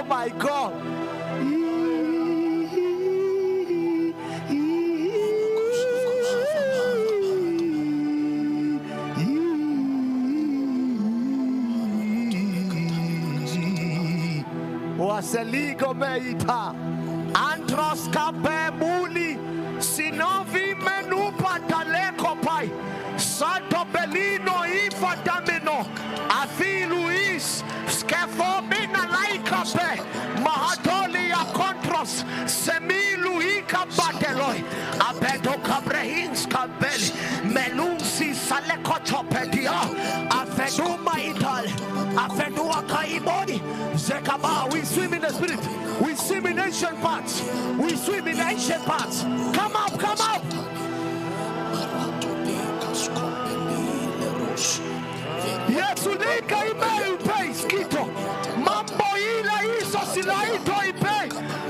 my God. Waseligo meita Andros kape muli sinovi menu pataleko pai Santo Belino ifatamino Afi Luis skefomina laikape Mahatoli ya kontros Semilu ika bateloi Abedo kabrehins kabeli Melusi saleko chopedia Afeduma ital Afedua kaibodi Zekaba, we swim in the spirit. We swim in ancient parts. We swim in ancient parts. Come up, come up. Yes, unika ime upe skito. Mambo ila iso sila ito ipe.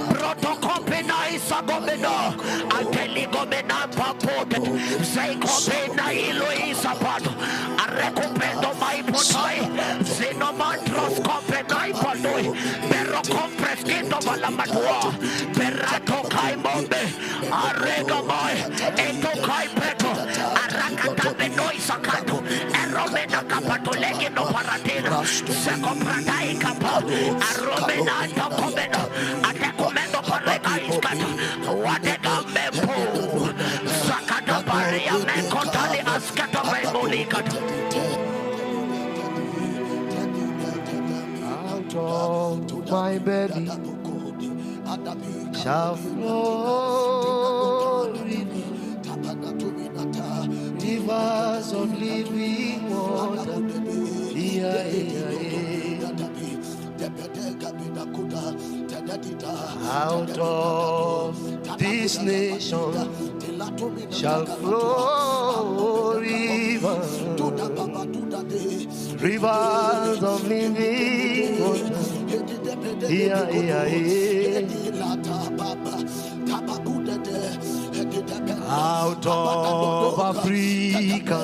Protokope na isa gomeno. Anteli gomena papote. Zeikope na ilo isa pato. Arekupendo maipotoi. Zinomantros kope na ipotoi. Pero compres kito valamadua. Perato kai mombe. Arega moi. Eto kai peto. Arakata benoi sakato. Eromena kapato legi no paratena. Seko pradai kapa. Aromena tokomeno. Atekomeno pareka iskata. Wadega mempo. Sakata paria menkotali askata memolikata. Out of my belly shall flow rivers of living water. Out of this nation shall flow rivers of living water. Out of Africa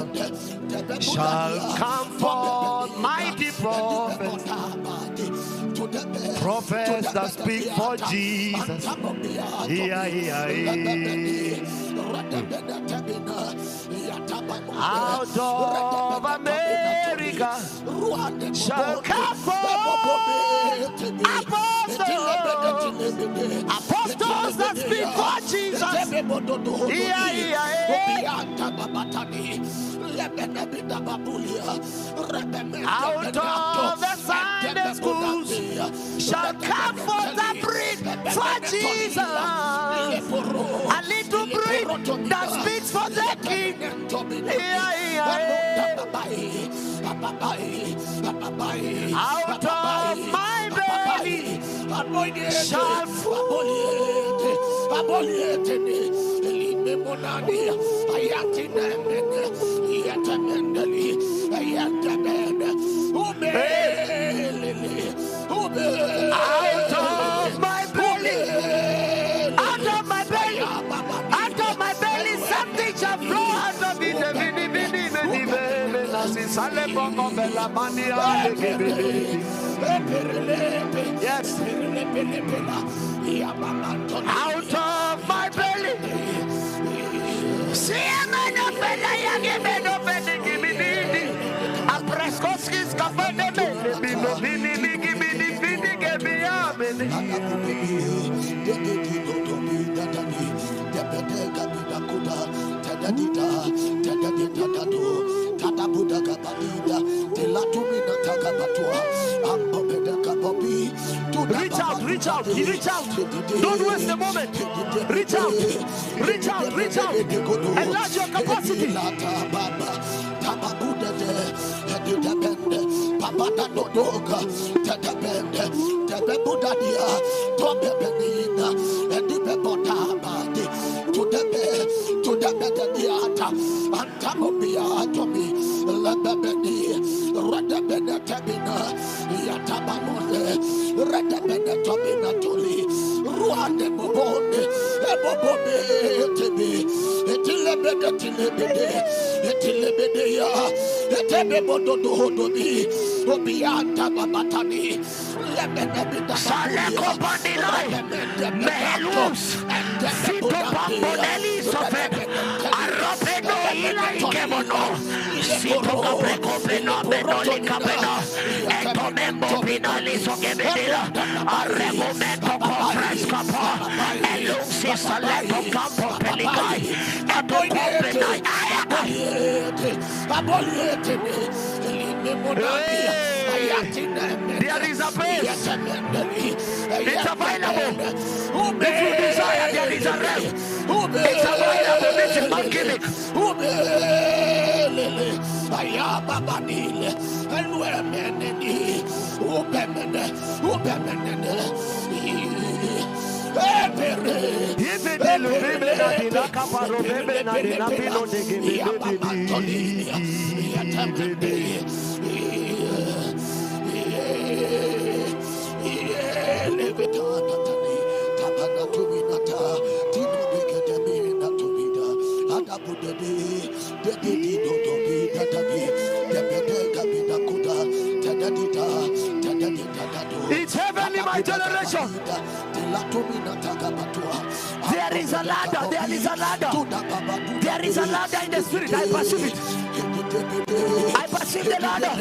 shall come forth mighty prophets, prophets that speak for Jesus. Out of America shall come forth apostles that speak for Jesus. Out of the Sunday schools shall come forth the breed for Jesus. A little breed that speaks for the King. Out of my belly shall flow. Out of my belly, something shall flow out of it. Yes. Out of my belly. See a man of Belaya, give me no belly, give me the Apreskoskis, Kafane, give me no Vini, give me the Vini, give me a Reach out. Don't waste the moment. Reach out. Enlarge your capacity. Obianta Babatani, Saleko Bandilai, Mehelus, Sito Pambonelli Sofek, Arapeno Ilai Kemono, Sito Caprecopeno, Benoli Capeno, Etomembo Pinali Sogebedilla, Arremomento Conference Capa, Eluxi Saleto Campo Pelicai, Etocopenai, there is a place. It's available. If you desire, there is a realm. It's available. This is not gimmick. It's heaven in my generation. There is a ladder. There is a ladder. There is a ladder in the spirit. I perceive it. I perceive the ladder.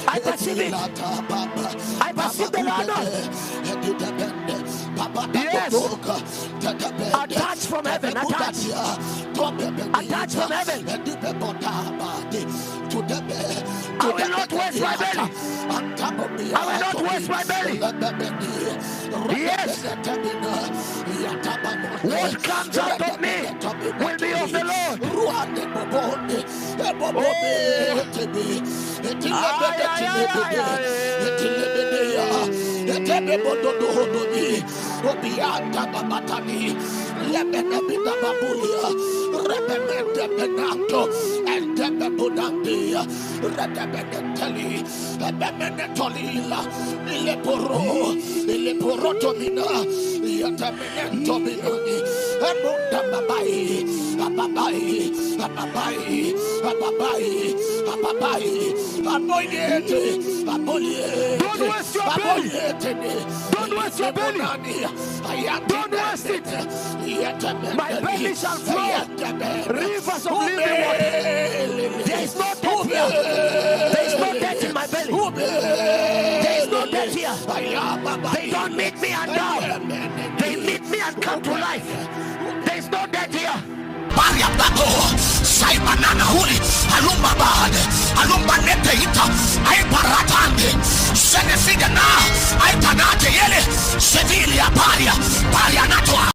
I perceive it. I perceive the ladder. Yes. Attach from heaven. Attach. Attach from heaven. I will not waste my belly. I will not waste my belly. Yes. What comes out of me will be of the Lord. Don't waste your belly. Don't waste your belly. Don't waste it. My belly shall flow rivers of living water. There is no death here. There is no death in my belly. There is no death here. They don't meet me and die. They meet me and come to life. There is no death here. Baria Babo, Saimanana Huli, Alumba Bad, Alumba Nepeita, I Paratande, Senefigana, I Panate Yele, Sevilla Paria.